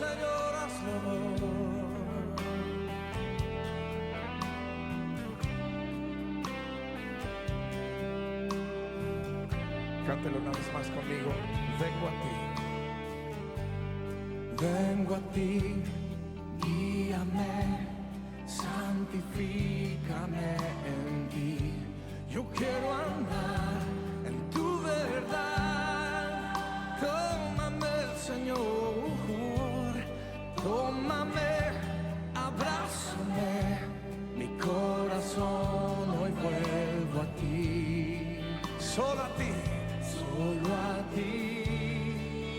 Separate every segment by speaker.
Speaker 1: Señor, hazlo. Cántelo una vez más conmigo. Vengo a ti, guíame, santifícame en ti. Yo quiero andar en tu verdad. Tómame, Señor, tómame, abrázame. Mi corazón hoy vuelvo a ti. Solo a ti, solo a ti.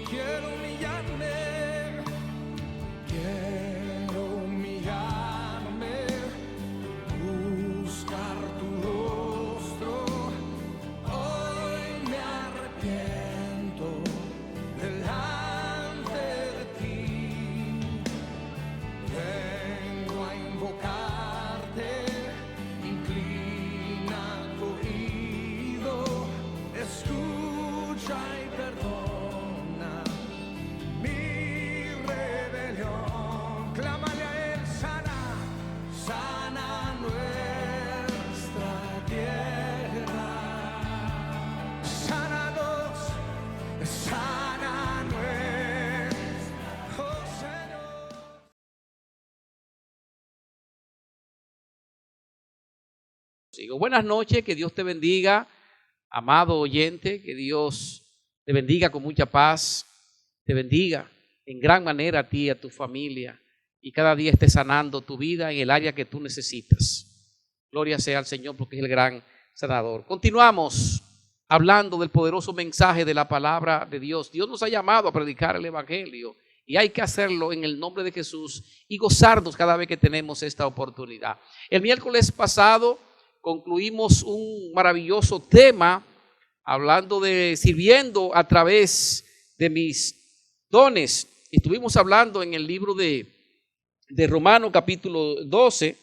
Speaker 1: Quiero humillarme. Quiero humillarme, buscar tu rostro. Hoy me arrepiento delante de ti. Vengo a invocarte, inclina tu oído, escucha y perdona mi rebelión. Clámale a él, sana, sana nuestra tierra. Sánanos, sana nuestra, oh Señor.
Speaker 2: Sigo. Buenas noches, que Dios te bendiga, amado oyente, que Dios te bendiga con mucha paz, te bendiga en gran manera a ti y a tu familia, y cada día esté sanando tu vida en el área que tú necesitas. Gloria sea al Señor, porque es el gran sanador. Continuamos hablando del poderoso mensaje de la palabra de Dios. Dios nos ha llamado a predicar el evangelio y hay que hacerlo en el nombre de Jesús y gozarnos cada vez que tenemos esta oportunidad. El miércoles pasado concluimos un maravilloso tema hablando de sirviendo a través de mis dones. Estuvimos hablando en el libro de Romanos capítulo 12,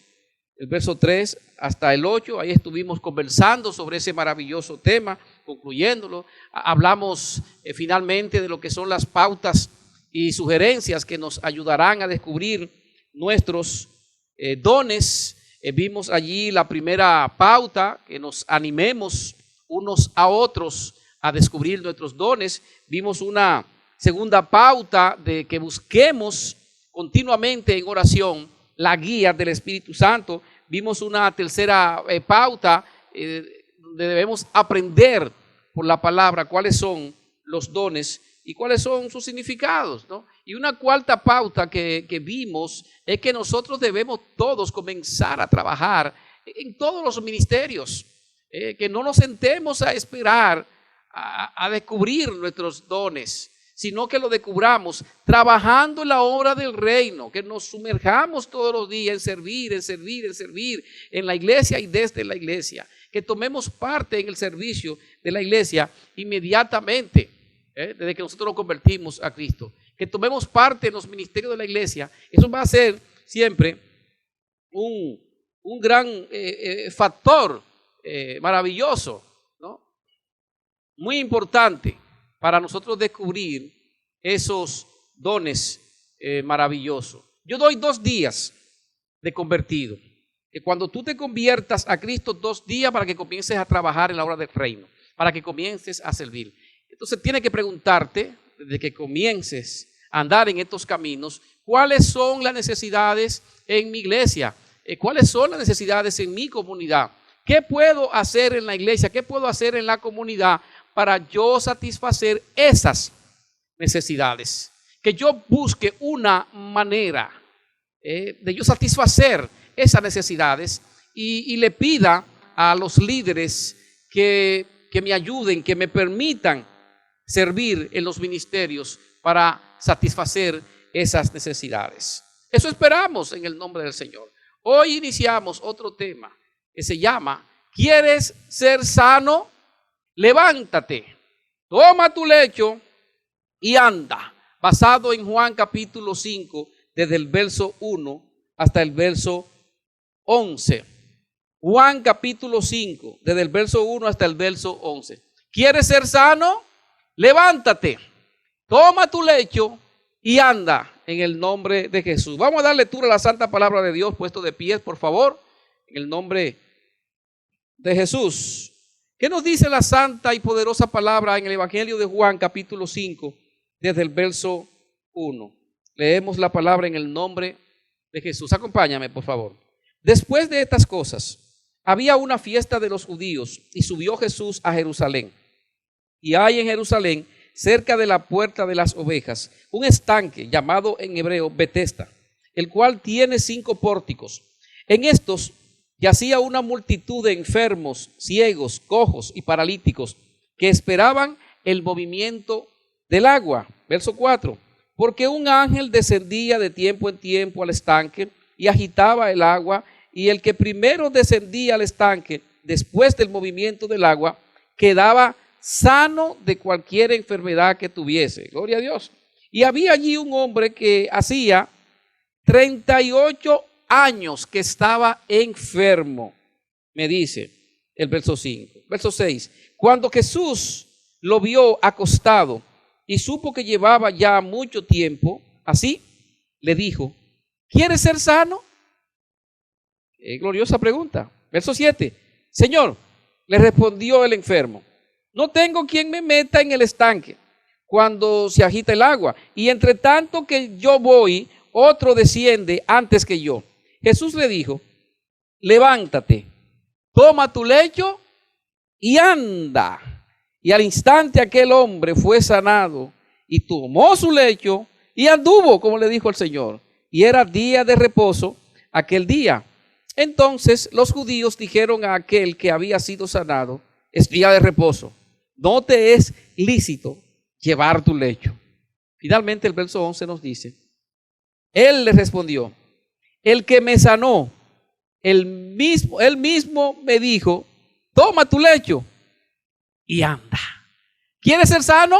Speaker 2: el verso 3 hasta el 8. Ahí estuvimos conversando sobre ese maravilloso tema, concluyéndolo. Hablamos finalmente de lo que son las pautas y sugerencias que nos ayudarán a descubrir nuestros dones. Vimos allí la primera pauta, que nos animemos unos a otros a descubrir nuestros dones. Vimos una segunda pauta de que busquemos continuamente en oración la guía del Espíritu Santo. Vimos una tercera pauta donde debemos aprender por la palabra cuáles son los dones y cuáles son sus significados, ¿no? Y una cuarta pauta que vimos es que nosotros debemos todos comenzar a trabajar en todos los ministerios, que no nos sentemos a esperar a descubrir nuestros dones, sino que lo descubramos trabajando en la obra del reino, que nos sumerjamos todos los días en servir en la iglesia y desde la iglesia, que tomemos parte en el servicio de la iglesia inmediatamente, desde que nosotros nos convertimos a Cristo, que tomemos parte en los ministerios de la iglesia. Eso va a ser siempre un gran factor maravilloso, ¿no? Muy importante para nosotros descubrir esos dones maravillosos. Yo doy 2 días de convertido, que cuando tú te conviertas a Cristo, 2 días para que comiences a trabajar en la obra del reino, para que comiences a servir. Entonces tienes que preguntarte, desde que comiences a andar en estos caminos, cuáles son las necesidades en mi iglesia, cuáles son las necesidades en mi comunidad, qué puedo hacer en la iglesia, qué puedo hacer en la comunidad para yo satisfacer esas necesidades, que yo busque una manera de yo satisfacer esas necesidades y le pida a los líderes que me ayuden, que me permitan servir en los ministerios para satisfacer esas necesidades. Eso esperamos en el nombre del Señor. Hoy iniciamos otro tema que se llama ¿quieres ser sano? Levántate, toma tu lecho y anda, basado en Juan capítulo 5, desde el verso 1 hasta el verso 11. Juan capítulo 5, desde el verso 1 hasta el verso 11. ¿Quieres ser sano? Levántate, toma tu lecho y anda en el nombre de Jesús. Vamos a dar lectura a la santa palabra de Dios, puesto de pie, por favor, en el nombre de Jesús. ¿Qué nos dice la santa y poderosa palabra en el Evangelio de Juan, capítulo 5, desde el verso 1? Leemos la palabra en el nombre de Jesús. Acompáñame, por favor. Después de estas cosas, había una fiesta de los judíos y subió Jesús a Jerusalén. Y hay en Jerusalén, cerca de la puerta de las ovejas, un estanque llamado en hebreo Betesda, el cual tiene 5 pórticos. En estos yacía una multitud de enfermos, ciegos, cojos y paralíticos que esperaban el movimiento del agua. Verso 4. Porque un ángel descendía de tiempo en tiempo al estanque y agitaba el agua, y el que primero descendía al estanque después del movimiento del agua quedaba sano de cualquier enfermedad que tuviese. Gloria a Dios. Y había allí un hombre que hacía 38 años que estaba enfermo, me dice el verso 5. Verso 6. Cuando Jesús lo vio acostado y supo que llevaba ya mucho tiempo así, le dijo: ¿quieres ser sano? Gloriosa pregunta. Verso 7. Señor, le respondió el enfermo, no tengo quien me meta en el estanque cuando se agita el agua, y entre tanto que yo voy, otro desciende antes que yo. Jesús le dijo: levántate, toma tu lecho y anda. Y al instante aquel hombre fue sanado y tomó su lecho y anduvo, como le dijo el Señor. Y era día de reposo aquel día. Entonces los judíos dijeron a aquel que había sido sanado: es día de reposo, no te es lícito llevar tu lecho. Finalmente el verso 11 nos dice: él le respondió: el que me sanó, él mismo me dijo: toma tu lecho y anda. ¿Quieres ser sano?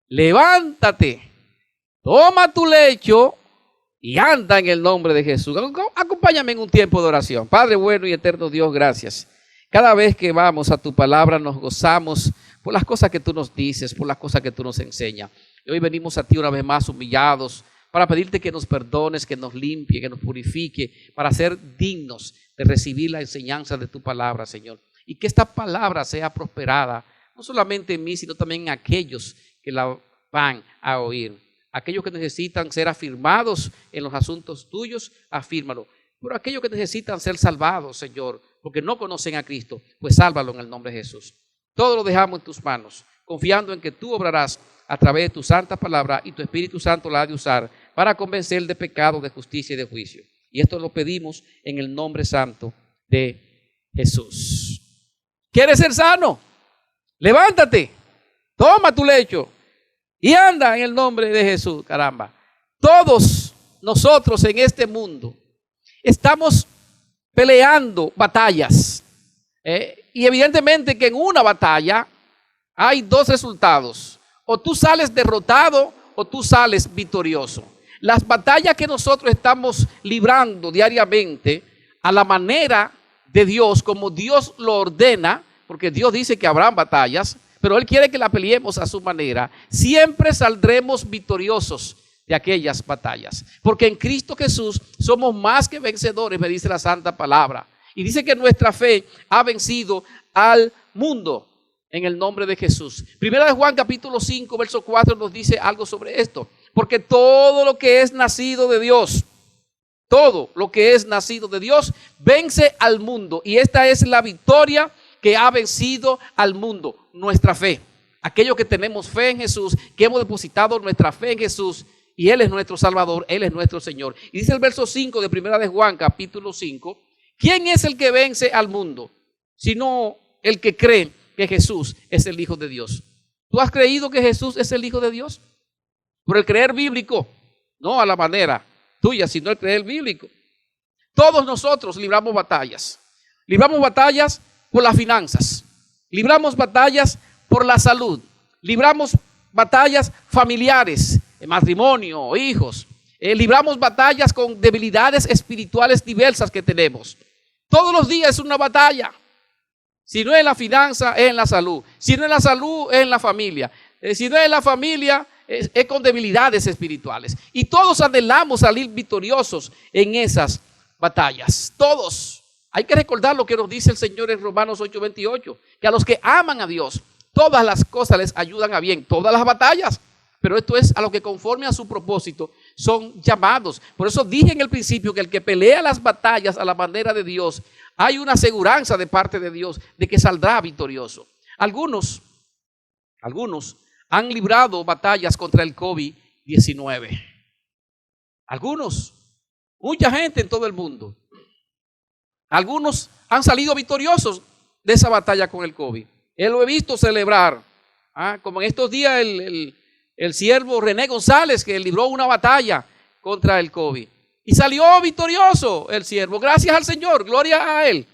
Speaker 2: Levántate, toma tu lecho y anda en el nombre de Jesús. Acompáñame en un tiempo de oración. Padre bueno y eterno Dios, gracias. Cada vez que vamos a tu palabra nos gozamos por las cosas que tú nos dices, por las cosas que tú nos enseñas. Y hoy venimos a ti una vez más humillados para pedirte que nos perdones, que nos limpie, que nos purifique, para ser dignos de recibir la enseñanza de tu palabra, Señor. Y que esta palabra sea prosperada, no solamente en mí, sino también en aquellos que la van a oír. Aquellos que necesitan ser afirmados en los asuntos tuyos, afírmalo. Pero aquellos que necesitan ser salvados, Señor, porque no conocen a Cristo, pues sálvalo en el nombre de Jesús. Todo lo dejamos en tus manos, confiando en que tú obrarás a través de tu santa palabra, y tu Espíritu Santo la ha de usar para convencer de pecado, de justicia y de juicio. Y esto lo pedimos en el nombre santo de Jesús. ¿Quieres ser sano? Levántate, toma tu lecho y anda en el nombre de Jesús. Caramba, todos nosotros en este mundo estamos peleando batallas, y evidentemente que en una batalla hay 2 resultados: o tú sales derrotado o tú sales victorioso. Las batallas que nosotros estamos librando diariamente a la manera de Dios, como Dios lo ordena, porque Dios dice que habrán batallas, pero Él quiere que la peleemos a su manera. Siempre saldremos victoriosos de aquellas batallas, porque en Cristo Jesús somos más que vencedores, me dice la santa palabra. Y dice que nuestra fe ha vencido al mundo en el nombre de Jesús. Primera de Juan capítulo 5 verso 4 nos dice algo sobre esto: porque todo lo que es nacido de Dios, todo lo que es nacido de Dios vence al mundo. Y esta es la victoria que ha vencido al mundo: nuestra fe. Aquellos que tenemos fe en Jesús, que hemos depositado nuestra fe en Jesús, y Él es nuestro Salvador, Él es nuestro Señor. Y dice el verso 5 de Primera de Juan capítulo 5: ¿quién es el que vence al mundo? Sino el que cree que Jesús es el Hijo de Dios. ¿Tú has creído que Jesús es el Hijo de Dios? Por el creer bíblico, no a la manera tuya, sino el creer bíblico. Todos nosotros libramos batallas. Libramos batallas por las finanzas, libramos batallas por la salud, libramos batallas familiares, matrimonio, hijos, libramos batallas con debilidades espirituales diversas que tenemos. Todos los días es una batalla. Si no es en la finanza, es en la salud. Si no es en la salud, es en la familia. Si no es en la familia, es con debilidades espirituales. Y todos anhelamos salir victoriosos en esas batallas. Todos. Hay que recordar lo que nos dice el Señor en Romanos 8:28, que a los que aman a Dios, todas las cosas les ayudan a bien, todas las batallas. Pero esto es a lo que conforme a su propósito son llamados. Por eso dije en el principio que el que pelea las batallas a la manera de Dios, hay una aseguranza de parte de Dios de que saldrá victorioso. Algunos han librado batallas contra el COVID-19. Algunos, mucha gente en todo el mundo. Algunos han salido victoriosos de esa batalla con el COVID. Él lo he visto celebrar. Como en estos días el siervo René González, que libró una batalla contra el COVID. Y salió victorioso el siervo. Gracias al Señor, gloria a Él,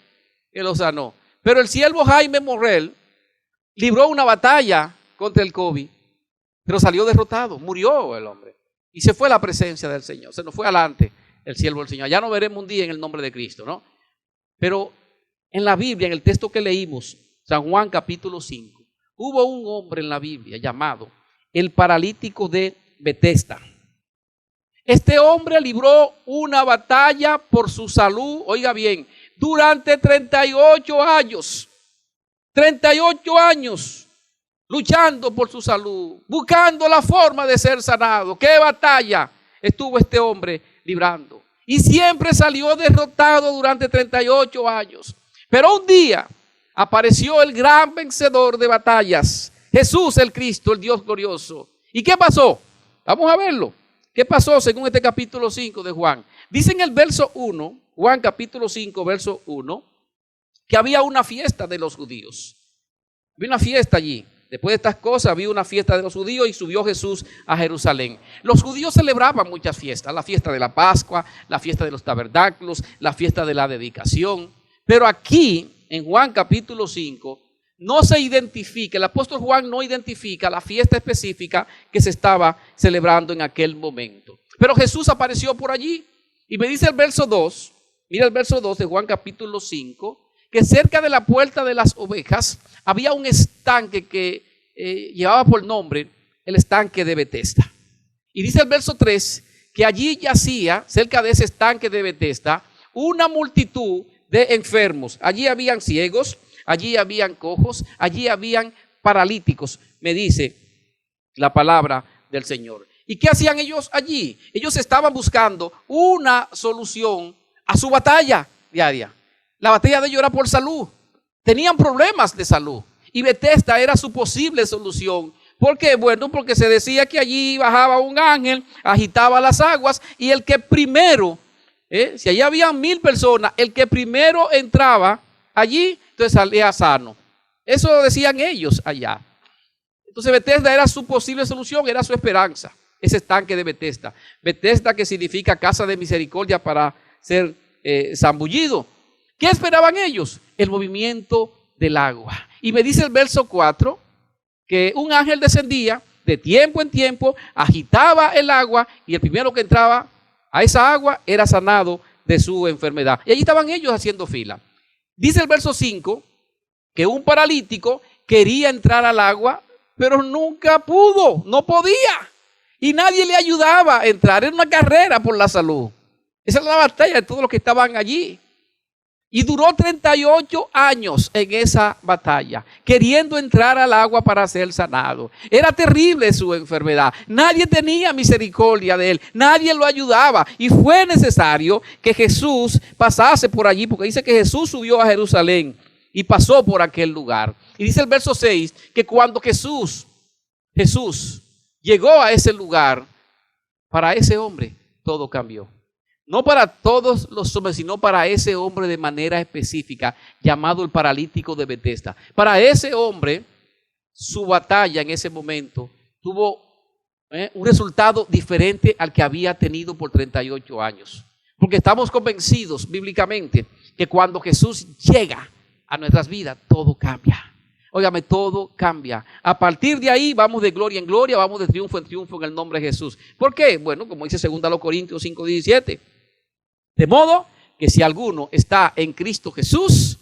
Speaker 2: que lo sanó. Pero el siervo Jaime Morrell libró una batalla contra el COVID, pero salió derrotado, murió el hombre. Y se fue a la presencia del Señor, se nos fue adelante el siervo del Señor. Ya no veremos un día en el nombre de Cristo, ¿no? Pero en la Biblia, en el texto que leímos, San Juan capítulo 5, hubo un hombre en la Biblia llamado el paralítico de Betesda. Este hombre libró una batalla por su salud, oiga bien, durante 38 años. 38 años luchando por su salud, buscando la forma de ser sanado. ¿Qué batalla estuvo este hombre librando? Y siempre salió derrotado durante 38 años. Pero un día apareció el gran vencedor de batallas, Jesús el Cristo, el Dios glorioso. ¿Y qué pasó? Vamos a verlo. ¿Qué pasó según este capítulo 5 de Juan? Dice en el verso 1, Juan capítulo 5, verso 1, que había una fiesta de los judíos. Había una fiesta allí. Después de estas cosas había una fiesta de los judíos y subió Jesús a Jerusalén. Los judíos celebraban muchas fiestas. La fiesta de la Pascua, la fiesta de los tabernáculos, la fiesta de la dedicación. Pero aquí, en Juan capítulo 5, no se identifica, el apóstol Juan no identifica la fiesta específica que se estaba celebrando en aquel momento. Pero Jesús apareció por allí y me dice el verso 2, mira el verso 2 de Juan capítulo 5, que cerca de la puerta de las ovejas había un estanque que llevaba por nombre el estanque de Betesda. Y dice el verso 3 que allí yacía, cerca de ese estanque de Betesda, una multitud de enfermos. Allí habían ciegos, allí habían cojos, allí habían paralíticos, me dice la palabra del Señor. ¿Y qué hacían ellos allí? Ellos estaban buscando una solución a su batalla diaria. La batalla de ellos era por salud. Tenían problemas de salud. Y Betesda era su posible solución. ¿Por qué? Bueno, porque se decía que allí bajaba un ángel, agitaba las aguas y el que primero, si allí había 1000 personas, el que primero entraba allí, entonces salía sano. Eso decían ellos allá. Entonces Betesda era su posible solución, era su esperanza. Ese estanque de Betesda. Betesda que significa casa de misericordia para ser zambullido. ¿Qué esperaban ellos? El movimiento del agua. Y me dice el verso 4 que un ángel descendía de tiempo en tiempo, agitaba el agua y el primero que entraba a esa agua era sanado de su enfermedad. Y allí estaban ellos haciendo fila. Dice el verso 5 que un paralítico quería entrar al agua, pero nunca pudo, no podía. Y nadie le ayudaba a entrar. Era una carrera por la salud. Esa era la batalla de todos los que estaban allí. Y duró 38 años en esa batalla, queriendo entrar al agua para ser sanado. Era terrible su enfermedad. Nadie tenía misericordia de él. Nadie lo ayudaba. Y fue necesario que Jesús pasase por allí, porque dice que Jesús subió a Jerusalén y pasó por aquel lugar. Y dice el verso 6 que cuando Jesús llegó a ese lugar, para ese hombre todo cambió. No para todos los hombres, sino para ese hombre de manera específica, llamado el paralítico de Betesda. Para ese hombre, su batalla en ese momento tuvo un resultado diferente al que había tenido por 38 años. Porque estamos convencidos bíblicamente que cuando Jesús llega a nuestras vidas, todo cambia. Óigame, todo cambia. A partir de ahí vamos de gloria en gloria, vamos de triunfo en triunfo en el nombre de Jesús. ¿Por qué? Bueno, como dice 2 Corintios 5:17. De modo que si alguno está en Cristo Jesús,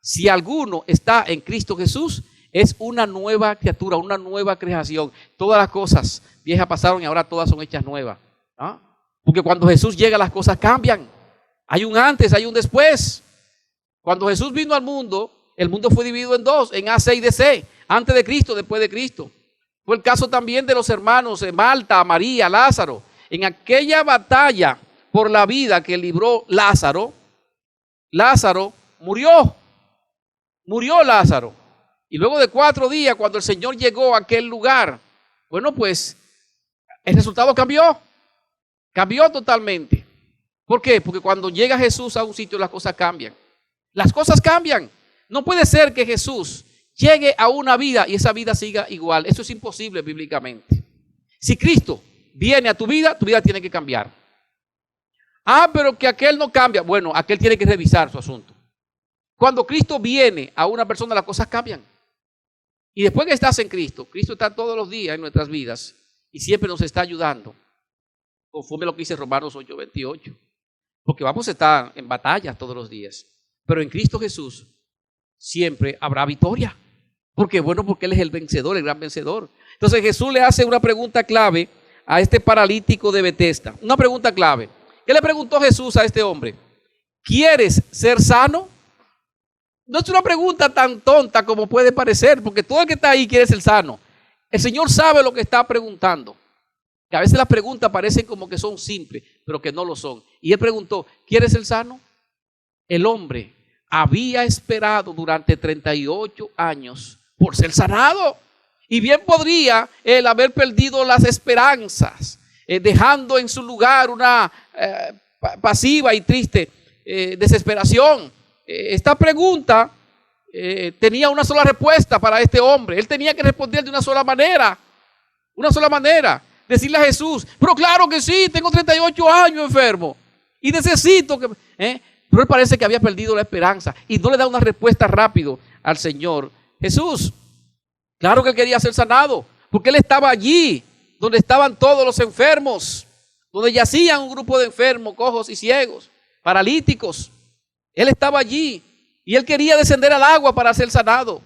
Speaker 2: si alguno está en Cristo Jesús, es una nueva criatura, una nueva creación. Todas las cosas viejas pasaron y ahora todas son hechas nuevas. ¿Ah? Porque cuando Jesús llega las cosas cambian. Hay un antes, hay un después. Cuando Jesús vino al mundo, el mundo fue dividido en dos, en AC y DC, antes de Cristo, después de Cristo. Fue el caso también de los hermanos Marta, María, Lázaro. En aquella batalla por la vida que libró Lázaro, Lázaro murió. Murió Lázaro. Y luego de 4 días, cuando el Señor llegó a aquel lugar, bueno, pues el resultado cambió. Cambió totalmente. ¿Por qué? Porque cuando llega Jesús a un sitio, las cosas cambian. Las cosas cambian. No puede ser que Jesús llegue a una vida y esa vida siga igual. Eso es imposible bíblicamente. Si Cristo viene a tu vida tiene que cambiar. Ah, pero que aquel no cambia. Bueno, aquel tiene que revisar su asunto. Cuando Cristo viene a una persona, las cosas cambian. Y después que estás en Cristo, Cristo está todos los días en nuestras vidas y siempre nos está ayudando. Conforme lo que dice Romanos 8:28. Porque vamos a estar en batallas todos los días. Pero en Cristo Jesús siempre habrá victoria. Porque bueno, porque Él es el vencedor, el gran vencedor. Entonces Jesús le hace una pregunta clave a este paralítico de Betesda. Una pregunta clave. ¿Qué le preguntó Jesús a este hombre? ¿Quieres ser sano? No es una pregunta tan tonta como puede parecer, porque todo el que está ahí quiere ser sano. El Señor sabe lo que está preguntando. Que a veces las preguntas parecen como que son simples, pero que no lo son. Y Él preguntó, ¿quieres ser sano? El hombre había esperado durante 38 años por ser sanado. Y bien podría él haber perdido las esperanzas, dejando en su lugar una pasiva y triste desesperación. Esta pregunta tenía una sola respuesta para este hombre. Él tenía que responder de una sola manera. Una sola manera. Decirle a Jesús, pero claro que sí, tengo 38 años enfermo y necesito que... Pero él parece que había perdido la esperanza y no le da una respuesta rápido al Señor Jesús. Claro que él quería ser sanado, porque él estaba allí donde estaban todos los enfermos, donde yacían un grupo de enfermos, cojos y ciegos, paralíticos. Él estaba allí y él quería descender al agua para ser sanado.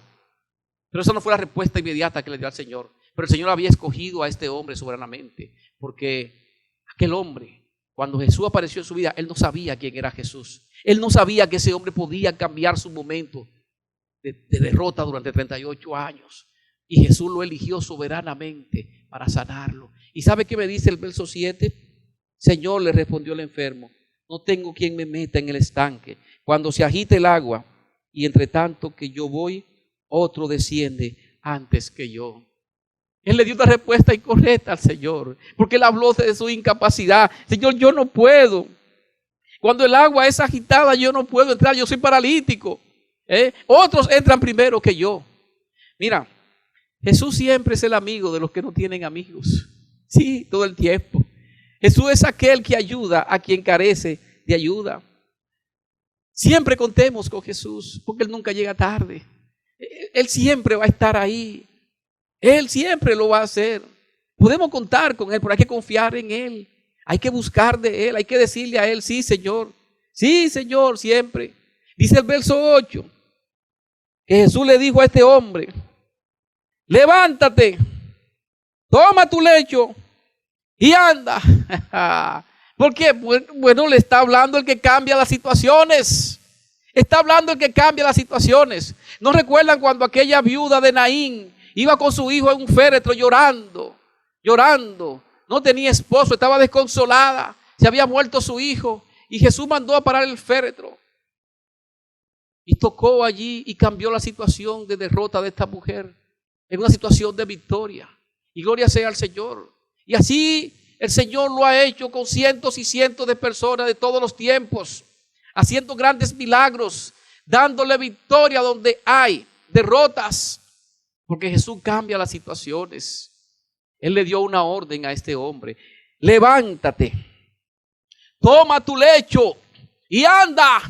Speaker 2: Pero esa no fue la respuesta inmediata que le dio al Señor. Pero el Señor había escogido a este hombre soberanamente, porque aquel hombre, cuando Jesús apareció en su vida, él no sabía quién era Jesús. Él no sabía que ese hombre podía cambiar su momento de derrota durante 38 años. Y Jesús lo eligió soberanamente para sanarlo. ¿Y sabe qué me dice el verso 7? Señor, le respondió el enfermo, no tengo quien me meta en el estanque cuando se agite el agua, y entre tanto que yo voy, otro desciende antes que yo. Él le dio una respuesta incorrecta al Señor, porque él habló de su incapacidad. Señor, yo no puedo. Cuando el agua es agitada, yo no puedo entrar, yo soy paralítico. Otros entran primero que yo. Mira, Jesús siempre es el amigo de los que no tienen amigos. Sí, todo el tiempo. Jesús es aquel que ayuda a quien carece de ayuda. Siempre contemos con Jesús, porque Él nunca llega tarde. Él siempre va a estar ahí. Él siempre lo va a hacer. Podemos contar con Él, pero hay que confiar en Él. Hay que buscar de Él, hay que decirle a Él, sí Señor, siempre. Dice el verso 8, que Jesús le dijo a este hombre, levántate, toma tu lecho y anda. ¿Por qué? Bueno, le está hablando el que cambia las situaciones. Está hablando el que cambia las situaciones. ¿No recuerdan cuando aquella viuda de Naín iba con su hijo en un féretro llorando? No tenía esposo, estaba desconsolada. Se había muerto su hijo. Y Jesús mandó a parar el féretro. Y tocó allí y cambió la situación de derrota de esta mujer en una situación de victoria. Y gloria sea al Señor. Y así el Señor lo ha hecho con cientos y cientos de personas de todos los tiempos, haciendo grandes milagros, dándole victoria donde hay derrotas, porque Jesús cambia las situaciones. Él le dio una orden a este hombre: levántate, toma tu lecho y anda.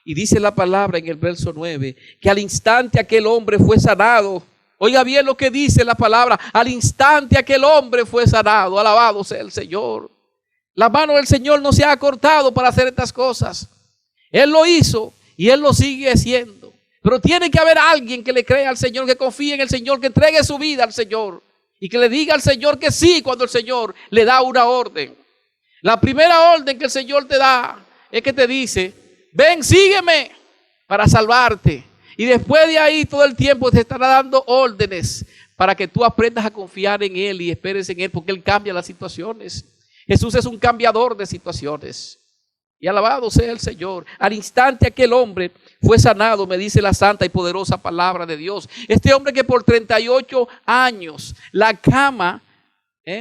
Speaker 2: Y dice la palabra en el verso 9 que al instante aquel hombre fue sanado. Oiga bien lo que dice la palabra: al instante aquel hombre fue sanado. Alabado sea el Señor. La mano del Señor no se ha cortado para hacer estas cosas. Él lo hizo y Él lo sigue haciendo. Pero tiene que haber alguien que le crea al Señor, que confíe en el Señor, que entregue su vida al Señor y que le diga al Señor que sí cuando el Señor le da una orden. La primera orden que el Señor te da es que te dice: ven, sígueme para salvarte. Y después de ahí todo el tiempo te estará dando órdenes para que tú aprendas a confiar en Él y esperes en Él, porque Él cambia las situaciones. Jesús es un cambiador de situaciones. Y alabado sea el Señor. Al instante aquel hombre fue sanado, me dice la santa y poderosa palabra de Dios. Este hombre que por 38 años la cama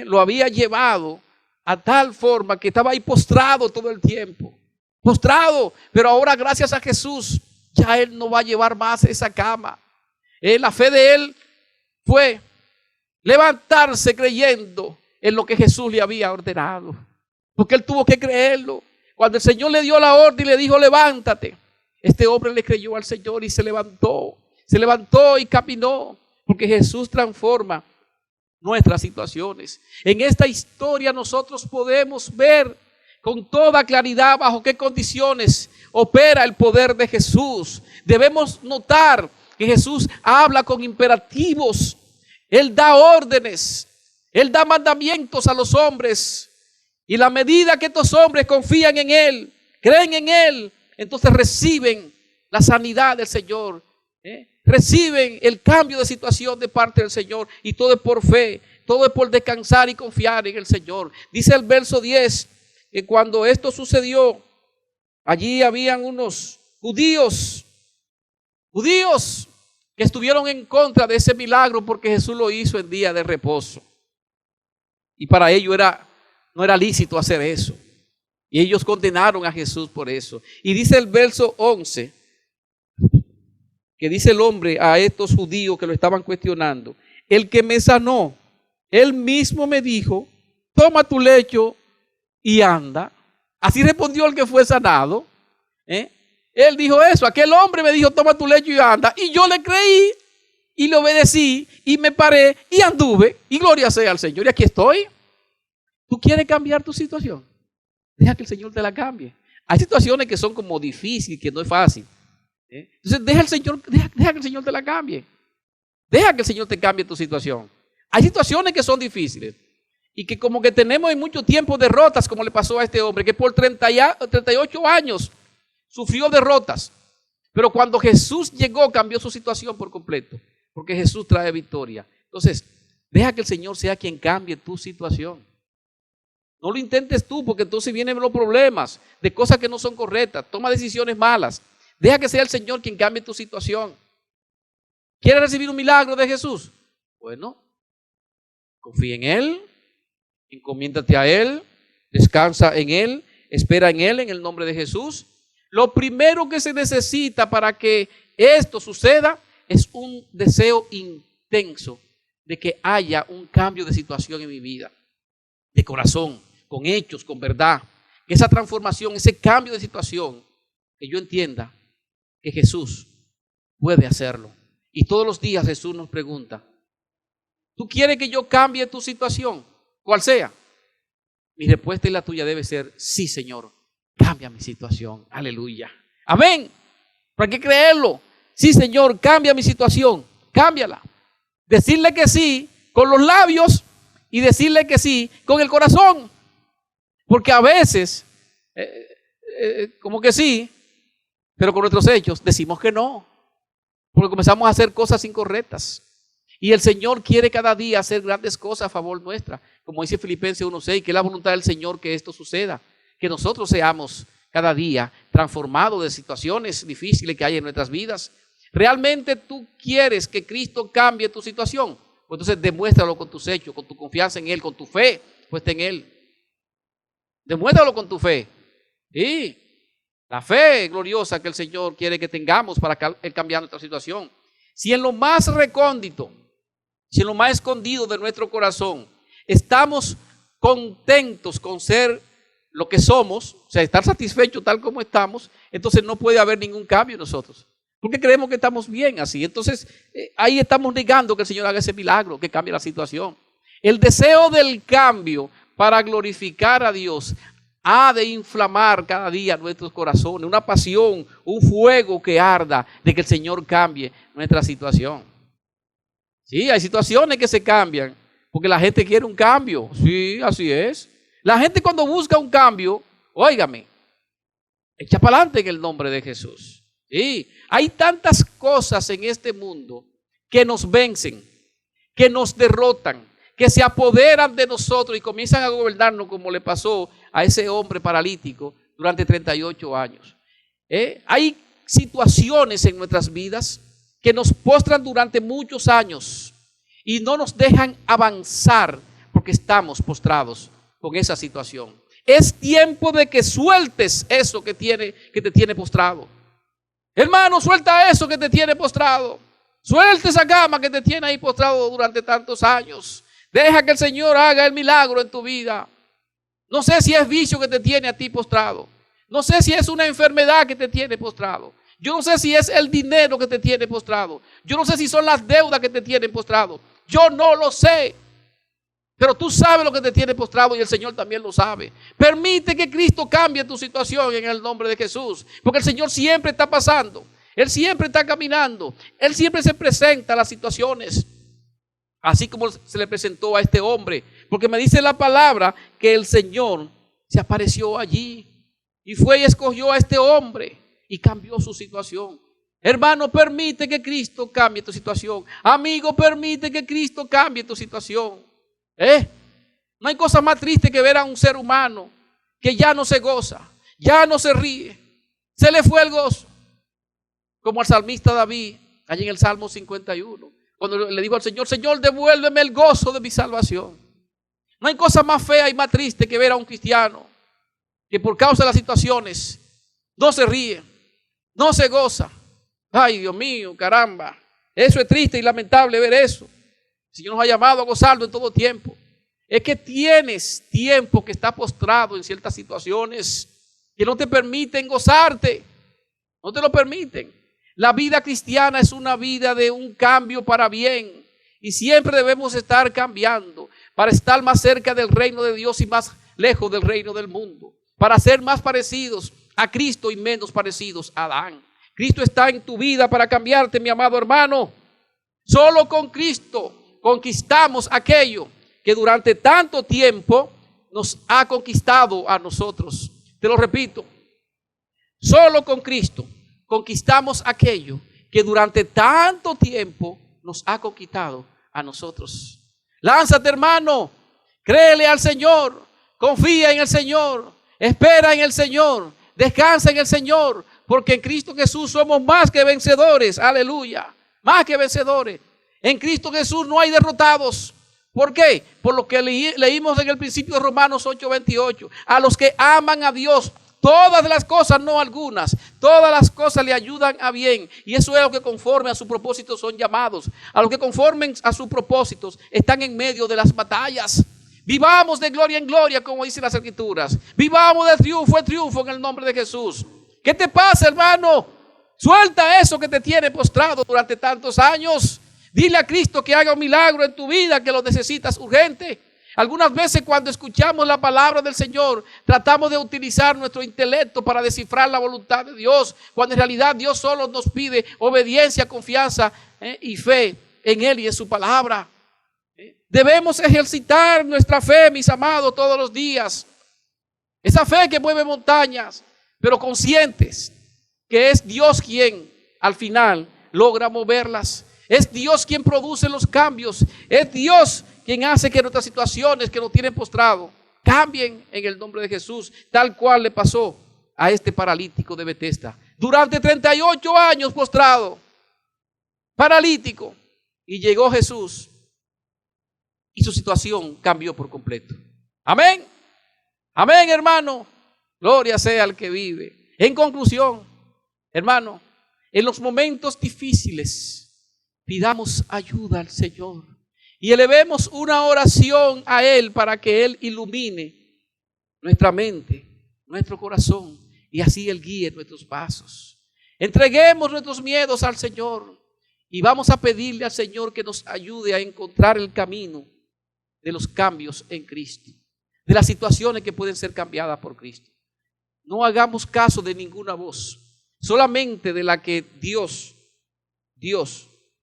Speaker 2: lo había llevado a tal forma que estaba ahí postrado todo el tiempo. Postrado, pero ahora gracias a Jesús ya él no va a llevar más esa cama. La fe de él fue levantarse creyendo en lo que Jesús le había ordenado, porque él tuvo que creerlo. Cuando el Señor le dio la orden y le dijo: levántate, este hombre le creyó al Señor y se levantó y caminó, porque Jesús transforma nuestras situaciones. En esta historia nosotros podemos ver con toda claridad bajo qué condiciones opera el poder de Jesús. Debemos notar que Jesús habla con imperativos. Él da órdenes, Él da mandamientos a los hombres. Y la medida que estos hombres confían en Él, creen en Él, entonces reciben la sanidad del Señor. Reciben el cambio de situación de parte del Señor. Y todo es por fe, todo es por descansar y confiar en el Señor. Dice el verso 10 que cuando esto sucedió, allí habían unos judíos que estuvieron en contra de ese milagro porque Jesús lo hizo en día de reposo. Y para ellos no era lícito hacer eso. Y ellos condenaron a Jesús por eso. Y dice el verso 11, que dice el hombre a estos judíos que lo estaban cuestionando: el que me sanó, él mismo me dijo: toma tu lecho y anda. Así respondió el que fue sanado. Él dijo eso. Aquel hombre me dijo: toma tu lecho y anda. Y yo le creí y le obedecí y me paré y anduve. Y gloria sea al Señor. Y aquí estoy. ¿Tú quieres cambiar tu situación? Deja que el Señor te la cambie. Hay situaciones que son como difíciles, que no es fácil. Entonces deja que el Señor te la cambie. Deja que el Señor te cambie tu situación. Hay situaciones que son difíciles y que como que tenemos en mucho tiempo derrotas, como le pasó a este hombre que por 38 años sufrió derrotas. Pero cuando Jesús llegó, cambió su situación por completo, porque Jesús trae victoria. Entonces, deja que el Señor sea quien cambie tu situación. No lo intentes tú, porque entonces vienen los problemas de cosas que no son correctas. Toma decisiones malas. Deja que sea el Señor quien cambie tu situación. ¿Quieres recibir un milagro de Jesús? Bueno, confía en Él, encomiéndate a Él, descansa en Él, espera en Él, en el nombre de Jesús. Lo primero que se necesita para que esto suceda es un deseo intenso de que haya un cambio de situación en mi vida, de corazón, con hechos, con verdad. Que esa transformación, ese cambio de situación, que yo entienda que Jesús puede hacerlo. Y todos los días Jesús nos pregunta: ¿tú quieres que yo cambie tu situación? ¿Cuál sea? Mi respuesta y la tuya debe ser: sí, Señor, cambia mi situación. Aleluya. Amén. ¿Para qué creerlo? Sí, Señor, cambia mi situación. Cámbiala. Decirle que sí con los labios y decirle que sí con el corazón. Porque a veces, como que sí, pero con nuestros hechos decimos que no. Porque comenzamos a hacer cosas incorrectas. Y el Señor quiere cada día hacer grandes cosas a favor nuestra. Como dice Filipenses 1:6, que es la voluntad del Señor que esto suceda. Que nosotros seamos cada día transformados de situaciones difíciles que hay en nuestras vidas. ¿Realmente tú quieres que Cristo cambie tu situación? Pues entonces demuéstralo con tus hechos, con tu confianza en Él, con tu fe puesta en Él. Demuéstralo con tu fe. Y la fe gloriosa que el Señor quiere que tengamos para cambiar nuestra situación. Si en lo más recóndito, si en lo más escondido de nuestro corazón estamos contentos con ser lo que somos, o sea, estar satisfechos tal como estamos, entonces no puede haber ningún cambio en nosotros. Porque creemos que estamos bien así. Entonces ahí estamos negando que el Señor haga ese milagro, que cambie la situación. El deseo del cambio para glorificar a Dios ha de inflamar cada día nuestros corazones, una pasión, un fuego que arda de que el Señor cambie nuestra situación. Sí, hay situaciones que se cambian porque la gente quiere un cambio. Sí, así es. La gente cuando busca un cambio, óigame, echa para adelante en el nombre de Jesús. Sí, hay tantas cosas en este mundo que nos vencen, que nos derrotan, que se apoderan de nosotros y comienzan a gobernarnos como le pasó a ese hombre paralítico durante 38 años. Hay situaciones en nuestras vidas que nos postran durante muchos años y no nos dejan avanzar porque estamos postrados con esa situación. Es tiempo de que sueltes eso que te tiene postrado. Hermano, suelta eso que te tiene postrado. Suelta esa cama que te tiene ahí postrado durante tantos años. Deja que el Señor haga el milagro en tu vida. No sé si es vicio que te tiene a ti postrado. No sé si es una enfermedad que te tiene postrado. Yo no sé si es el dinero que te tiene postrado. Yo no sé si son las deudas que te tienen postrado. Yo no lo sé. Pero tú sabes lo que te tiene postrado y el Señor también lo sabe. Permite que Cristo cambie tu situación en el nombre de Jesús. Porque el Señor siempre está pasando. Él siempre está caminando. Él siempre se presenta a las situaciones. Así como se le presentó a este hombre. Porque me dice la palabra que el Señor se apareció allí. Y fue y escogió a este hombre. Y cambió su situación. Hermano, permite que Cristo cambie tu situación. Amigo, permite que Cristo cambie tu situación. No hay cosa más triste que ver a un ser humano que ya no se goza, ya no se ríe. Se le fue el gozo. Como al salmista David, allí en el Salmo 51. Cuando le digo al Señor, Señor, devuélveme el gozo de mi salvación. No hay cosa más fea y más triste que ver a un cristiano que por causa de las situaciones no se ríe, no se goza. Ay, Dios mío, caramba. Eso es triste y lamentable ver eso. El Señor nos ha llamado a gozarlo en todo tiempo. Es que tienes tiempo que está postrado en ciertas situaciones que no te permiten gozarte. No te lo permiten. La vida cristiana es una vida de un cambio para bien. Y siempre debemos estar cambiando para estar más cerca del reino de Dios y más lejos del reino del mundo. Para ser más parecidos a Cristo y menos parecidos a Adán. Cristo está en tu vida para cambiarte, mi amado hermano. Solo con Cristo conquistamos aquello que durante tanto tiempo nos ha conquistado a nosotros. Te lo repito. Solo con Cristo conquistamos aquello que durante tanto tiempo nos ha conquistado a nosotros. Lánzate, hermano, créele al Señor, confía en el Señor, espera en el Señor, descansa en el Señor, porque en Cristo Jesús somos más que vencedores, aleluya, más que vencedores. En Cristo Jesús no hay derrotados. ¿Por qué? Por lo que leímos en el principio de Romanos 8:28. A los que aman a Dios, todas las cosas, no algunas, todas las cosas le ayudan a bien. Y eso es lo que conforme a su propósito son llamados. A los que conformen a sus propósitos están en medio de las batallas. Vivamos de gloria en gloria, como dicen las Escrituras. Vivamos de triunfo en triunfo en el nombre de Jesús. ¿Qué te pasa, hermano? Suelta eso que te tiene postrado durante tantos años. Dile a Cristo que haga un milagro en tu vida, que lo necesitas urgente. Algunas veces cuando escuchamos la palabra del Señor, tratamos de utilizar nuestro intelecto para descifrar la voluntad de Dios, cuando en realidad Dios solo nos pide obediencia, confianza y fe en Él y en su palabra. Debemos ejercitar nuestra fe, mis amados, todos los días. Esa fe que mueve montañas, pero conscientes que es Dios quien al final logra moverlas. Es Dios quien produce los cambios. Es Dios quien hace que nuestras situaciones que nos tienen postrado cambien en el nombre de Jesús, tal cual le pasó a este paralítico de Betesda. Durante 38 años postrado, paralítico, y llegó Jesús y su situación cambió por completo. Amén. Amén, hermano. Gloria sea al que vive. En conclusión, hermano, en los momentos difíciles, pidamos ayuda al Señor y elevemos una oración a Él para que Él ilumine nuestra mente, nuestro corazón y así Él guíe nuestros pasos. Entreguemos nuestros miedos al Señor y vamos a pedirle al Señor que nos ayude a encontrar el camino de los cambios en Cristo. de las situaciones que pueden ser cambiadas por Cristo. No hagamos caso de ninguna voz, solamente de la que Dios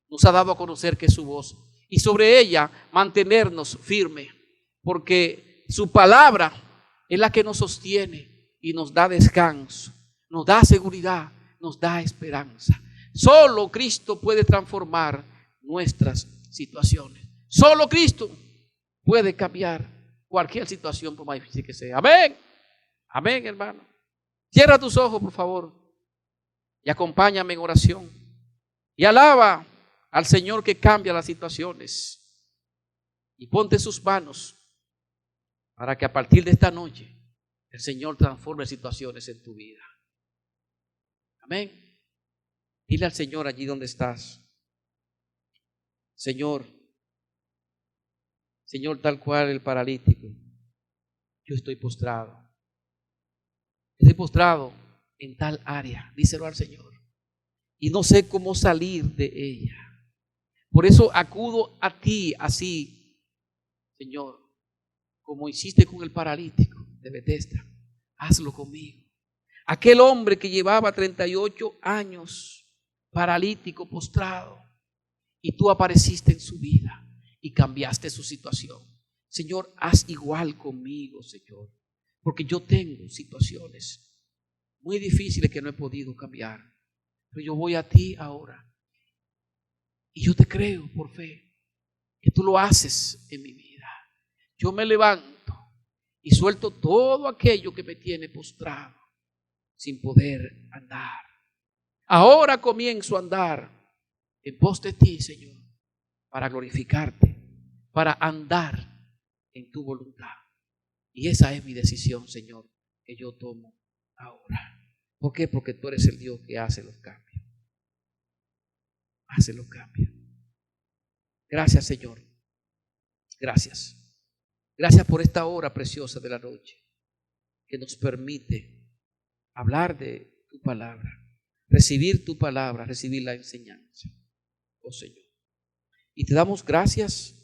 Speaker 2: nos ha dado a conocer, que es su voz, y sobre ella mantenernos firmes, porque su palabra es la que nos sostiene y nos da descanso, nos da seguridad, nos da esperanza. Solo Cristo puede transformar nuestras situaciones. Solo Cristo puede cambiar cualquier situación, por más difícil que sea. Amén. Amén, hermano. Cierra tus ojos, por favor, y acompáñame en oración. Y alaba al Señor que cambia las situaciones. Y ponte en sus manos para que a partir de esta noche el Señor transforme situaciones en tu vida. Amén. Dile al Señor allí donde estás: Señor, tal cual el paralítico, yo estoy postrado. Estoy postrado en tal área, díselo al Señor, y no sé cómo salir de ella. Por eso acudo a ti así, Señor, como hiciste con el paralítico de Betesda. Hazlo conmigo. Aquel hombre que llevaba 38 años paralítico, postrado, y tú apareciste en su vida y cambiaste su situación. Señor, haz igual conmigo, Señor, porque yo tengo situaciones muy difíciles que no he podido cambiar, pero yo voy a ti ahora y yo te creo por fe que tú lo haces en mi vida. Yo me levanto y suelto todo aquello que me tiene postrado sin poder andar. Ahora comienzo a andar en pos de ti, Señor, para glorificarte, para andar en tu voluntad. Y esa es mi decisión, Señor, que yo tomo ahora. ¿Por qué? Porque tú eres el Dios que hace los cambios. Hace los cambios. Gracias, Señor. Gracias. Gracias por esta hora preciosa de la noche que nos permite hablar de tu palabra, recibir tu palabra, recibir la enseñanza, oh Señor. Y te damos gracias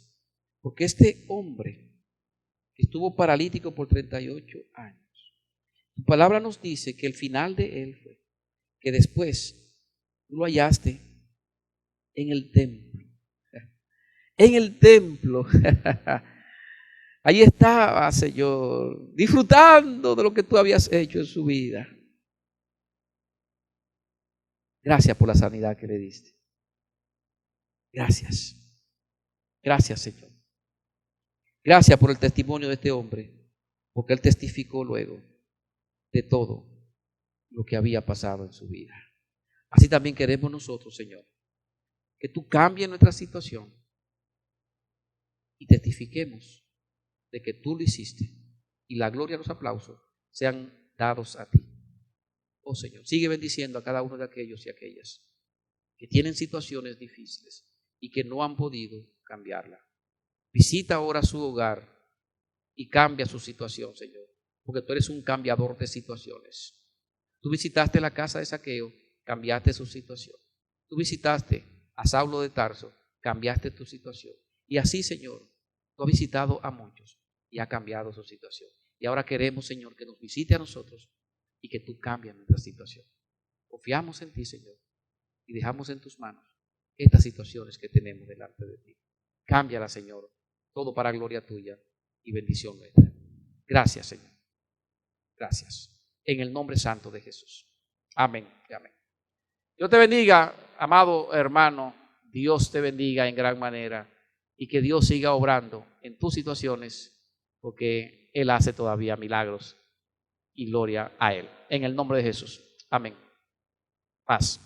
Speaker 2: porque este hombre que estuvo paralítico por 38 años, tu palabra nos dice que el final de él fue que después tú lo hallaste en el templo. En el templo. Ahí estaba, Señor, disfrutando de lo que tú habías hecho en su vida. Gracias por la sanidad que le diste. Gracias. Gracias, Señor. Gracias por el testimonio de este hombre, porque él testificó luego de todo lo que había pasado en su vida. Así también queremos nosotros, Señor, que tú cambies nuestra situación y testifiquemos de que tú lo hiciste, y la gloria y los aplausos sean dados a ti. Oh Señor, sigue bendiciendo a cada uno de aquellos y aquellas que tienen situaciones difíciles y que no han podido cambiarla. Visita ahora su hogar y cambia su situación, Señor, porque tú eres un cambiador de situaciones. Tú visitaste la casa de Zaqueo, cambiaste su situación. Tú visitaste a Saulo de Tarso, cambiaste tu situación. Y así, Señor, tú has visitado a muchos y ha cambiado su situación. Y ahora queremos, Señor, que nos visite a nosotros y que tú cambies nuestra situación. Confiamos en ti, Señor, y dejamos en tus manos estas situaciones que tenemos delante de ti. Cámbiala, Señor, todo para gloria tuya y bendición nuestra. Gracias, Señor. Gracias. En el nombre santo de Jesús. Amén. Amén. Dios te bendiga, amado hermano. Dios te bendiga en gran manera y que Dios siga obrando en tus situaciones, porque Él hace todavía milagros, y gloria a Él. En el nombre de Jesús. Amén. Paz.